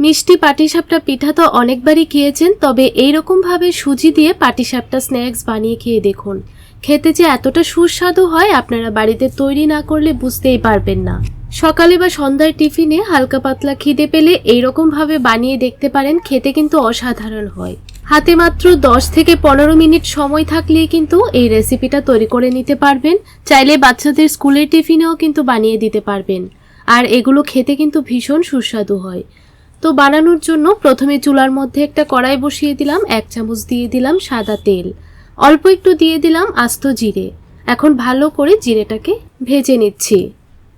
মিষ্টি পাটিসাপটা পিঠা তো অনেকবারই খেয়েছেন, তবে এইরকম ভাবে সুজি দিয়ে পাটিসাপটা স্ন্যাক্স বানিয়ে খেয়ে দেখুন। খেতে যে এতটা সুস্বাদু হয় আপনারা বাড়িতে তৈরি না করলে বুঝতেই পারবেন না। সকালে বা সন্ধ্যার টিফিনে হালকা পাতলা খিদে পেলে এইরকম ভাবে বানিয়ে দেখতে পারেন, খেতে কিন্তু অসাধারণ হয়। হাতে মাত্র 10 থেকে 15 মিনিট সময় থাকলেই কিন্তু এই রেসিপিটা তৈরি করে নিতে পারবেন। চাইলে বাচ্চাদের স্কুলের টিফিনেও কিন্তু বানিয়ে দিতে পারবেন। আর এগুলো খেতে কিন্তু ভীষণ সুস্বাদু হয়। তো বানানোর জন্য প্রথমে চুলার মধ্যে একটা কড়াই বসিয়ে দিলাম, 1 চামচ দিয়ে দিলাম সাদা তেল, অল্প একটু দিয়ে দিলাম আস্ত জিরে। এখন ভালো করে জিরেটাকে ভেজে নিচ্ছি।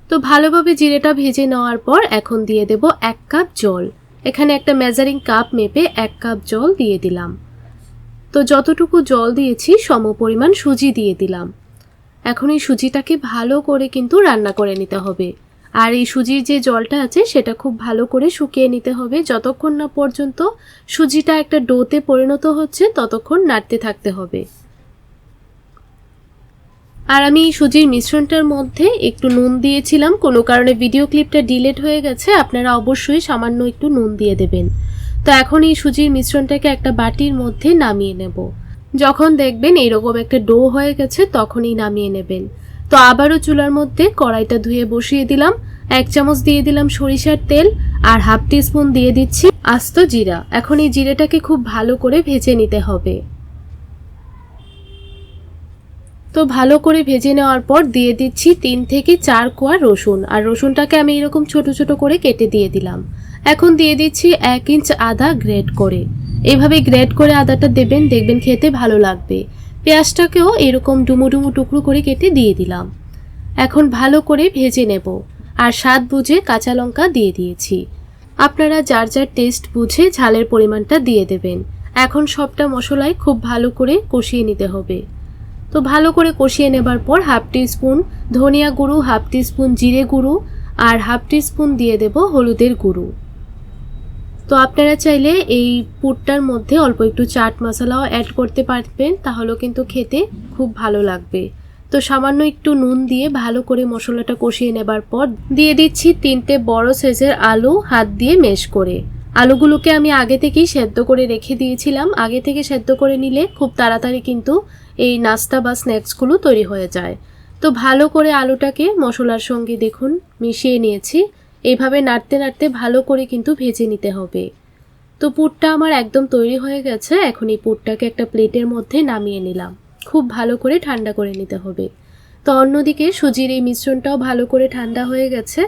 তো ভালোভাবে জিরেটা ভেজে নেওয়ার পর এখন দিয়ে দেব 1 কাপ জল। এখানে একটা মেজারিং কাপ মেপে 1 কাপ জল দিয়ে দিলাম। তো যতটুকু জল দিয়েছি সমপরিমাণ সুজি দিয়ে দিলাম। এখন এই সুজিটাকে ভালো করে কিন্তু রান্না করে নিতে হবে। আর এই সুজির যে জলটা আছে সেটা খুব ভালো করে শুকিয়ে নিতে হবে। যতক্ষণ না পর্যন্ত সুজিটা একটা ডোতে পরিণত হচ্ছে ততক্ষণ নাড়তে থাকতে হবে। আর আমি এই সুজির মিশ্রণটার মধ্যে একটু নুন দিয়েছিলাম, কোনো কারণে ভিডিও ক্লিপটা ডিলিট হয়ে গেছে, আপনারা অবশ্যই সামান্য একটু নুন দিয়ে দেবেন। তো এখন এই সুজির মিশ্রণটাকে একটা বাটির মধ্যে নামিয়ে নেব। যখন দেখবেন এরকম একটা ডো হয়ে গেছে তখনই নামিয়ে নেবেন। তো আবারও চুলার মধ্যে কড়াইটা ধুয়ে বসিয়ে দিলাম, 1 চামচ দিয়ে দিলাম সরিষার তেল আর হাফ টিস্পুন দিয়ে দিচ্ছি আস্ত জিরা। এখন এই জিরাটাকে খুব ভালো করে ভেজে নিতে হবে। তো ভালো করে ভেজে নেওয়ার পর দিয়ে দিচ্ছি 3 থেকে 4 কোয়া রসুন। আর রসুনটাকে আমি এরকম ছোট ছোট করে কেটে দিয়ে দিলাম। এখন দিয়ে দিচ্ছি 1 ইঞ্চ আদা গ্রেট করে। এইভাবে গ্রেট করে আদাটা দেবেন, দেখবেন খেতে ভালো লাগবে। পেঁয়াজটাকেও এরকম ডুমো ডুমো টুকরো করে কেটে দিয়ে দিলাম। এখন ভালো করে ভেজে নেব। আর স্বাদ বুঝে কাঁচা লঙ্কা দিয়ে দিয়েছি। আপনারা যার যার টেস্ট বুঝে ঝালের পরিমাণটা দিয়ে দেবেন। এখন সবটা মশলায় খুব ভালো করে কষিয়ে নিতে হবে। তো ভালো করে কষিয়ে নেবার পর হাফ টিস্পুন ধনিয়া গুঁড়ো, হাফ টিস্পুন জিরে গুঁড়ো আর হাফ টিস্পুন দিয়ে দেব হলুদের গুঁড়ো। তো আপনারা চাইলে এই পুরটার মধ্যে অল্প একটু চাট মশলাও অ্যাড করতে পারবেন, তাহলেও কিন্তু খেতে খুব ভালো লাগবে। তো সামান্য একটু নুন দিয়ে ভালো করে মশলাটা কষিয়ে নেবার পর দিয়ে দিচ্ছি 3টে বড় সাইজের আলু হাত দিয়ে ম্যাশ করে। আলুগুলোকে আমি আগে থেকেই সেদ্ধ করে রেখে দিয়েছিলাম। আগে থেকে সেদ্ধ করে নিলে খুব তাড়াতাড়ি কিন্তু এই নাস্তা বা স্ন্যাক্সগুলো তৈরি হয়ে যায়। তো ভালো করে আলুটাকে মশলার সঙ্গে দেখুন মিশিয়ে নিয়েছি। এইভাবে নাড়তে নাড়তে ভালো করে কিন্তু ভেজে নিতে হবে। তো পুরটা আমার একদম তৈরি হয়ে গেছে। এখন এই পুরটাকে একটা প্লেটের মধ্যে নামিয়ে নিলাম। খুব ভালো করে ঠান্ডা করে নিতে হবে। তো অন্যদিকে সুজির এই মিশ্রণটাও ভালো করে ঠান্ডা হয়ে গেছে।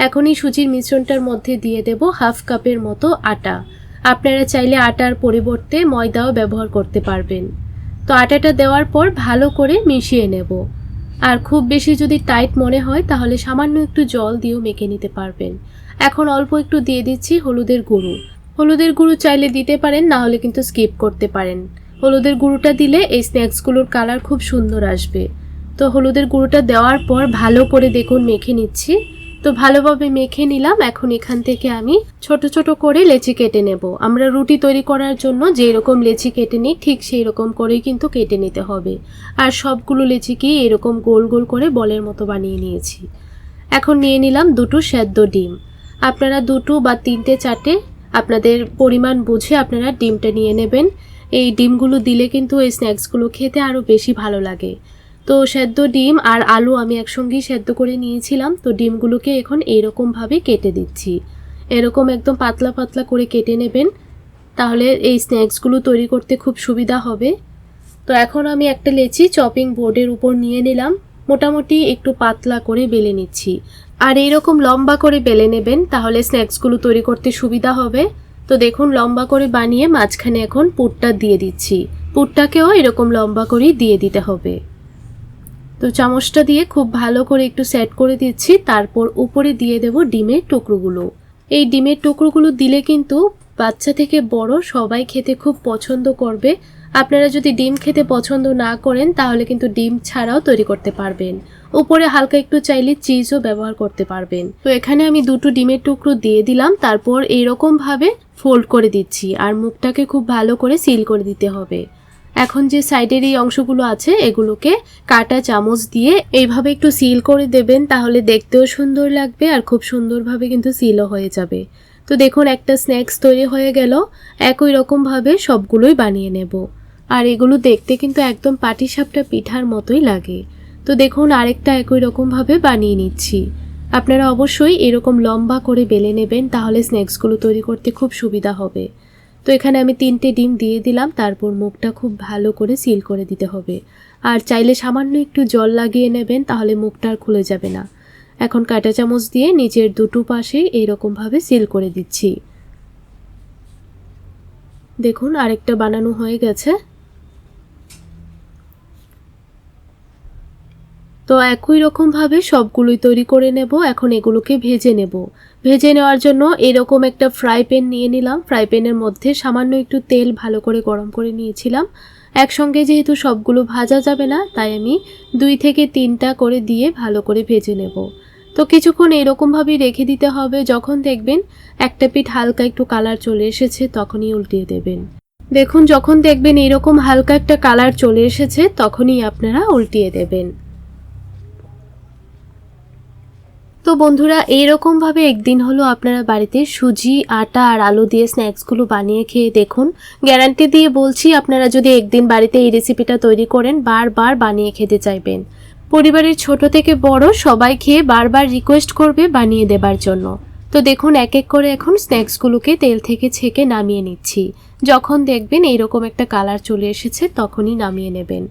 এখন এই সুজির মিশ্রণটার মধ্যে দিয়ে দেব হাফ কাপের মতো আটা। আপনারা চাইলে আটার পরিবর্তে ময়দাও ব্যবহার করতে পারবেন। তো আটাটা দেওয়ার পর ভালো করে মিশিয়ে নেব। আর খুব বেশি যদি টাইট মনে হয় তাহলে সামান্য একটু জল দিয়েও মেখে নিতে পারবেন। এখন অল্প একটু দিয়ে দিচ্ছি হলুদের গুঁড়ো। হলুদের গুঁড়ো চাইলে দিতে পারেন, না হলে কিন্তু স্কিপ করতে পারেন। হলুদের গুঁড়োটা দিলে এই স্ন্যাক্সগুলোর কালার খুব সুন্দর আসবে। তো হলুদের গুঁড়োটা দেওয়ার পর ভালো করে দেখুন মেখে নিচ্ছি। তো ভালোভাবে মেখে নিলাম। এখন এখান থেকে আমি ছোট ছোট করে লেচি কেটে নেব। আমরা রুটি তৈরি করার জন্য যেই রকম লেচি কেটে নিই ঠিক সেই রকম করেই কিন্তু কেটে নিতে হবে। আর সবগুলো লেচিকেই এরকম গোল গোল করে বলের মতো বানিয়ে নিয়েছি। এখন নিয়ে নিলাম 2টো সেদ্ধ ডিম। আপনারা 2টো বা 3টে 4টে আপনাদের পরিমাণ বুঝে আপনারা ডিমটা নিয়ে নেবেন। এই ডিমগুলো দিলে কিন্তু এই স্ন্যাক্সগুলো খেতে আরও বেশি ভালো লাগে। তো সেদ্ধ ডিম আর আলু আমি একসঙ্গেই সেদ্ধ করে নিয়েছিলাম। তো ডিমগুলোকে এখন এইরকমভাবে কেটে দিচ্ছি। এরকম একদম পাতলা পাতলা করে কেটে নেবেন, তাহলে এই স্ন্যাক্সগুলো তৈরি করতে খুব সুবিধা হবে। তো এখন আমি একটা লেচি চপিং বোর্ডের উপর নিয়ে নিলাম। মোটামুটি একটু পাতলা করে বেলে নিচ্ছি। আর এইরকম লম্বা করে বেলে নেবেন, তাহলে স্ন্যাক্সগুলো তৈরি করতে সুবিধা হবে। তো দেখুন লম্বা করে বানিয়ে মাঝখানে এখন পুরটা দিয়ে দিচ্ছি। পুরটাকেও এরকম লম্বা করেই দিয়ে দিতে হবে। তো চামচটা দিয়ে খুব ভালো করে একটু সেট করে দিচ্ছি। তারপর উপরে দিয়ে দেব ডিমের টুকরোগুলো। এই ডিমের টুকরোগুলো দিলে কিন্তু বাচ্চা থেকে বড় সবাই খেতে খুব পছন্দ করবে। আপনারা যদি ডিম খেতে পছন্দ না করেন তাহলে কিন্তু ডিম ছাড়াও তৈরি করতে পারবেন। উপরে হালকা একটু চাইলে চিজও ব্যবহার করতে পারবেন। তো এখানে আমি 2টো ডিমের টুকরো দিয়ে দিলাম। তারপর এইরকম ভাবে ফোল্ড করে দিচ্ছি আর মুখটাকে খুব ভালো করে সিল করে দিতে হবে। এখন যে সাইডের এই অংশগুলো আছে এগুলোকে কাটা চামচ দিয়ে এইভাবে একটু সিল করে দেবেন, তাহলে দেখতেও সুন্দর লাগবে আর খুব সুন্দরভাবে কিন্তু সিলও হয়ে যাবে। তো দেখুন একটা স্ন্যাক্স তৈরি হয়ে গেল। একই রকমভাবে সবগুলোই বানিয়ে নেব। আর এগুলো দেখতে কিন্তু একদম পাটিসাপটা পিঠার মতোই লাগে। তো দেখুন আরেকটা একই রকমভাবে বানিয়ে নিচ্ছি। আপনারা অবশ্যই এরকম লম্বা করে বেলে নেবেন, তাহলে স্ন্যাক্সগুলো তৈরি করতে খুব সুবিধা হবে। তো এখানে আমি 3টে ডিম দিয়ে দিলাম, তারপর মুখটা খুব ভালো করে সিল করে দিতে হবে। আর চাইলে সামান্য একটু জল লাগিয়ে নেবেন, তাহলে মুখটা আর খুলে যাবে না। এখন কাঁটা চামচ দিয়ে নিচের দুটো পাশে এইরকমভাবে সিল করে দিচ্ছি। দেখুন আরেকটা বানানো হয়ে গেছে। তো একই রকমভাবে সবগুলোই তৈরি করে নেব। এখন এগুলোকে ভেজে নেব। ভেজে নেওয়ার জন্য এরকম একটা ফ্রাই প্যান নিয়ে নিলাম। ফ্রাই প্যানের মধ্যে সামান্য একটু তেল ভালো করে গরম করে নিয়েছিলাম। একসঙ্গে যেহেতু সবগুলো ভাজা যাবে না, তাই আমি 2 থেকে 3টা করে দিয়ে ভালো করে ভেজে নেব। তো কিছুক্ষণ এরকমভাবেই রেখে দিতে হবে। যখন দেখবেন একটা পিঠ হালকা একটু কালার চলে এসেছে, তখনই উল্টিয়ে দেবেন। দেখুন যখন দেখবেন এরকম হালকা একটা কালার চলে এসেছে, তখনই আপনারা উল্টিয়ে দেবেন। তো বন্ধুরা এইরকমভাবে একদিন হলো আপনারা বাড়িতে সুজি, আটা আর আলু দিয়ে স্ন্যাক্সগুলো বানিয়ে খেয়ে দেখুন। গ্যারান্টি দিয়ে বলছি, আপনারা যদি একদিন বাড়িতে এই রেসিপিটা তৈরি করেন, বারবার বানিয়ে খেতে চাইবেন। পরিবারের ছোট থেকে বড় সবাই খেয়ে বারবার রিকোয়েস্ট করবে বানিয়ে দেবার জন্য। তো দেখুন এক এক করে এখন স্ন্যাক্সগুলোকে তেল থেকে ছেঁকে নামিয়ে নিচ্ছি। যখন দেখবেন এইরকম একটা কালার চলে এসেছে, তখনই নামিয়ে নেবেন।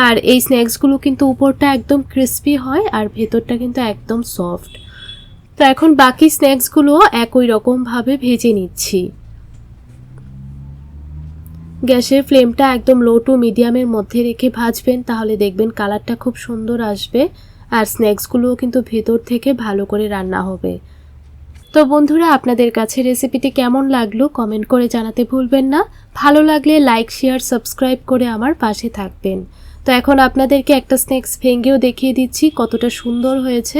আর এই স্ন্যাক্সগুলো কিন্তু উপরটা একদম ক্রিস্পি হয় আর ভেতরটা কিন্তু একদম সফট। তো এখন বাকি স্ন্যাক্সগুলো একই রকমভাবে ভেজে নিচ্ছি। গ্যাসের ফ্লেমটা একদম লো টু মিডিয়ামের মধ্যে রেখে ভাজবেন, তাহলে দেখবেন কালারটা খুব সুন্দর আসবে। আর স্ন্যাক্সগুলোও কিন্তু ভেতর থেকে ভালো করে রান্না হবে। তো বন্ধুরা আপনাদের কাছে রেসিপিটি কেমন লাগলো কমেন্ট করে জানাতে ভুলবেন না। ভালো লাগলে লাইক, শেয়ার, সাবস্ক্রাইব করে আমার পাশে থাকবেন। তো এখন আপনাদেরকে একটা স্ন্যাক্স ভেঙেও দেখিয়ে দিচ্ছি কতটা সুন্দর হয়েছে।